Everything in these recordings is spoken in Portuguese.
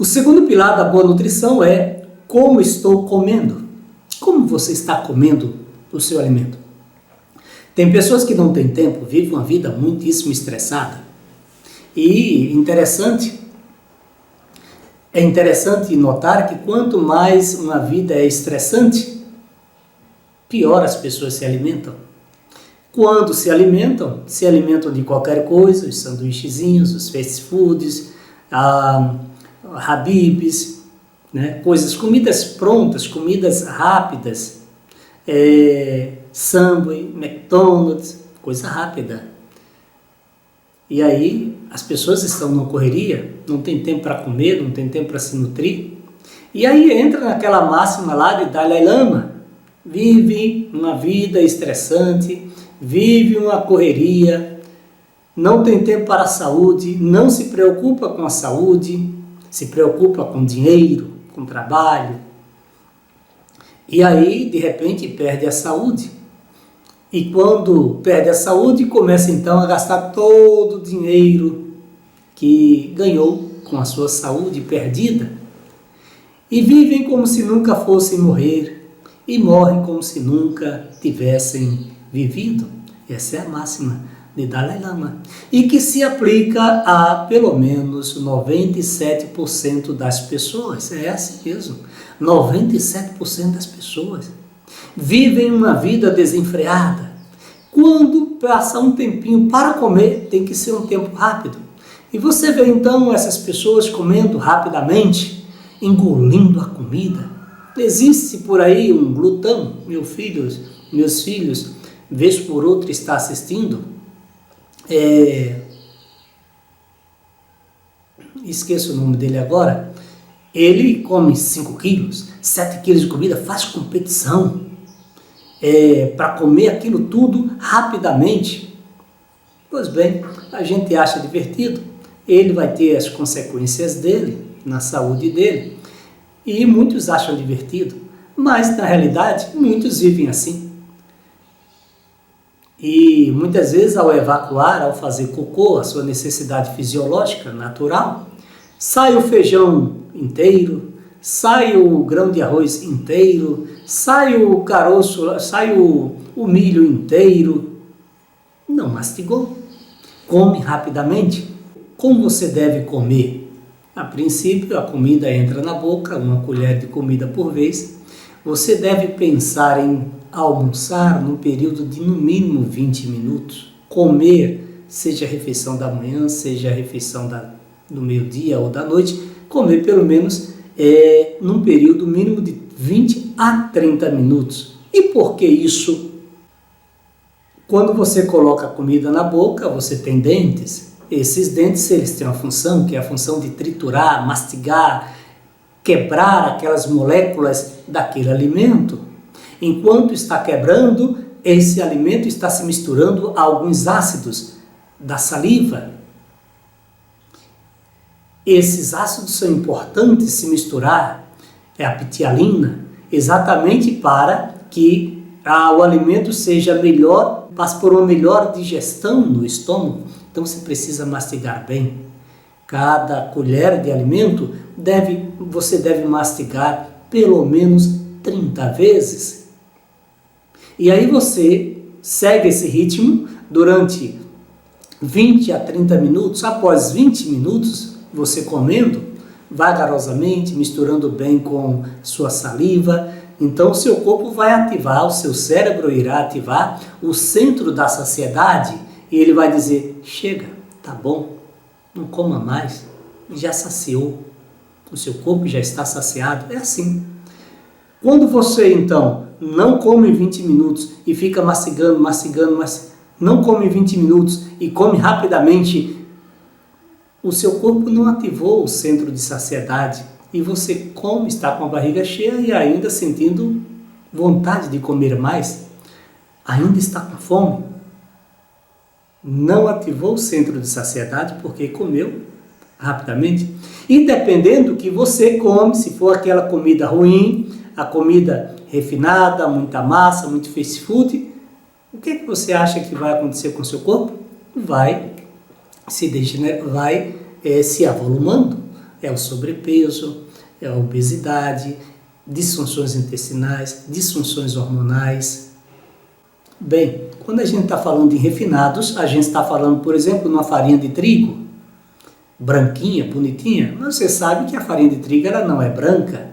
O segundo pilar da boa nutrição é como estou comendo. Como você está comendo o seu alimento? Tem pessoas que não têm tempo, vivem uma vida muitíssimo estressada. E é interessante notar que quanto mais uma vida é estressante, pior as pessoas se alimentam. Quando se alimentam de qualquer coisa, os sanduíchezinhos, os fast foods, habibs, né? Comidas prontas, comidas rápidas, Subway, McDonald's, coisa rápida. E aí as pessoas estão numa correria, não tem tempo para comer, não tem tempo para se nutrir. E aí entra naquela máxima lá de Dalai Lama, vive uma vida estressante, vive uma correria, não tem tempo para a saúde, não se preocupa com a saúde, se preocupa com dinheiro, com trabalho. E aí, de repente, perde a saúde. E quando perde a saúde, começa então a gastar todo o dinheiro que ganhou com a sua saúde perdida. E vivem como se nunca fossem morrer e morrem como se nunca tivessem vivido. Essa é a máxima de Dalai Lama. E que se aplica a pelo menos 97% das pessoas. É assim mesmo. 97% das pessoas vivem uma vida desenfreada. Quando passa um tempinho para comer, tem que ser um tempo rápido. E você vê então essas pessoas comendo rapidamente, engolindo a comida. Existe por aí um glutão, meus filhos, vez por outra está assistindo. Esqueço o nome dele agora. Ele come 5 quilos, 7 quilos de comida, faz competição para comer aquilo tudo rapidamente. Pois bem, a gente acha divertido, ele vai ter as consequências dele, na saúde dele, e muitos acham divertido, mas na realidade muitos vivem assim. E muitas vezes ao evacuar, ao fazer cocô, a sua necessidade fisiológica natural, sai o feijão inteiro, sai o grão de arroz inteiro, sai o caroço, sai o milho inteiro. Não mastigou. Come rapidamente. Como você deve comer? A princípio, a comida entra na boca, uma colher de comida por vez. Você deve pensar em almoçar num período de no mínimo 20 minutos. Comer, seja a refeição da manhã, seja a refeição do meio-dia ou da noite, comer pelo menos num período mínimo de 20 a 30 minutos. E por que isso? Quando você coloca a comida na boca, você tem dentes. Esses dentes, eles têm uma função, que é a função de triturar, mastigar, quebrar aquelas moléculas daquele alimento. Enquanto está quebrando, esse alimento está se misturando a alguns ácidos da saliva. Esses ácidos são importantes se misturar, é a ptialina, exatamente para que o alimento seja melhor, passe por uma melhor digestão no estômago. Então você precisa mastigar bem. Cada colher de alimento você deve mastigar pelo menos 30 vezes. E aí você segue esse ritmo durante 20 a 30 minutos. Após 20 minutos, você comendo vagarosamente, misturando bem com sua saliva, então o seu corpo vai ativar, o seu cérebro irá ativar o centro da saciedade e ele vai dizer: chega, tá bom, não coma mais, já saciou, o seu corpo já está saciado. É assim. Quando você então não come 20 minutos e fica mastigando, mas não come 20 minutos e come rapidamente, o seu corpo não ativou o centro de saciedade e você come, está com a barriga cheia e ainda sentindo vontade de comer mais, ainda está com fome. Não ativou o centro de saciedade porque comeu rapidamente. E dependendo do que você come, se for aquela comida ruim, a comida refinada, muita massa, muito fast food, o que você acha que vai acontecer com o seu corpo? Vai se avolumando, É o sobrepeso, é a obesidade, disfunções intestinais, disfunções hormonais. Bem, quando a gente está falando de refinados, a gente está falando, por exemplo, numa farinha de trigo, branquinha, bonitinha, mas você sabe que a farinha de trigo ela não é branca.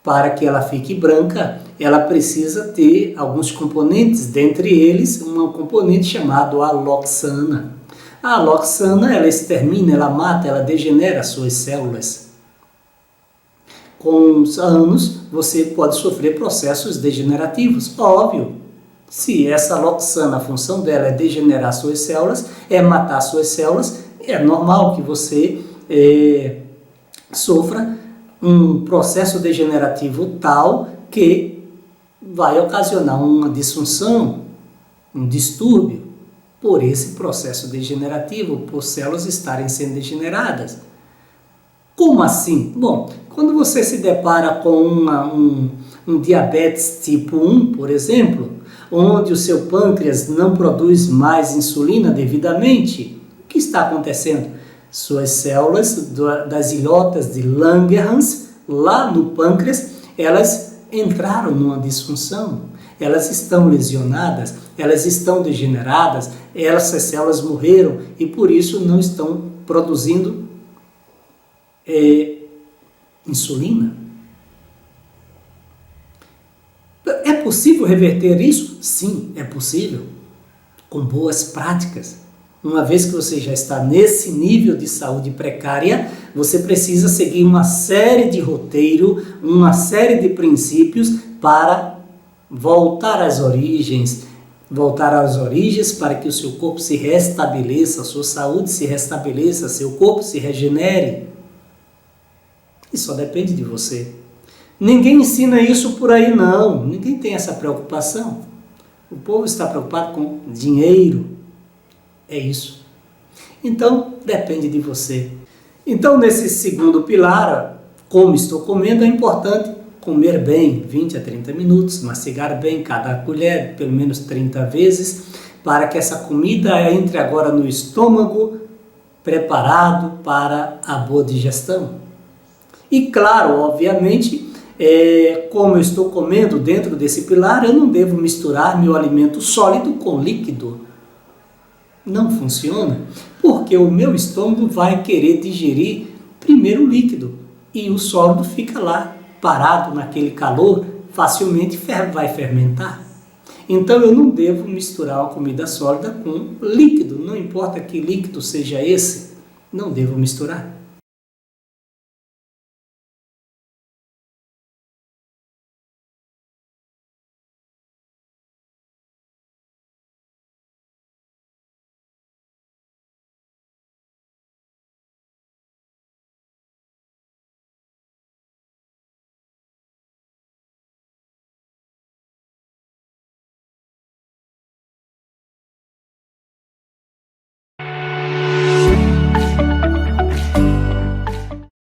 Para que ela fique branca, ela precisa ter alguns componentes, dentre eles um componente chamado aloxana. A aloxana, ela extermina, ela mata, ela degenera as suas células. Com os anos, você pode sofrer processos degenerativos, óbvio. Se essa aloxana, a função dela é degenerar suas células, é matar suas células, é normal que você sofra um processo degenerativo tal que vai ocasionar uma disfunção, um distúrbio por esse processo degenerativo, por células estarem sendo degeneradas. Como assim? Bom, quando você se depara com um diabetes tipo 1, por exemplo, onde o seu pâncreas não produz mais insulina devidamente, o que está acontecendo? Suas células das ilhotas de Langerhans, lá no pâncreas, elas entraram numa disfunção, elas estão lesionadas, elas estão degeneradas, essas células morreram e por isso não estão produzindo insulina. É possível reverter isso? Sim, é possível, com boas práticas. Uma vez que você já está nesse nível de saúde precária, você precisa seguir uma série de roteiro, uma série de princípios para voltar às origens para que o seu corpo se restabeleça, a sua saúde se restabeleça, seu corpo se regenere. E só depende de você. Ninguém ensina isso por aí não, ninguém tem essa preocupação. O povo está preocupado com dinheiro. É isso. Então, depende de você. Então, nesse segundo pilar, como estou comendo, é importante comer bem, 20 a 30 minutos, mastigar bem cada colher, pelo menos 30 vezes, para que essa comida entre agora no estômago, preparado para a boa digestão. E claro, obviamente, como eu estou comendo dentro desse pilar, eu não devo misturar meu alimento sólido com líquido. Não funciona, porque o meu estômago vai querer digerir primeiro o líquido e o sólido fica lá, parado naquele calor, facilmente vai fermentar. Então eu não devo misturar uma comida sólida com líquido, não importa que líquido seja esse, não devo misturar.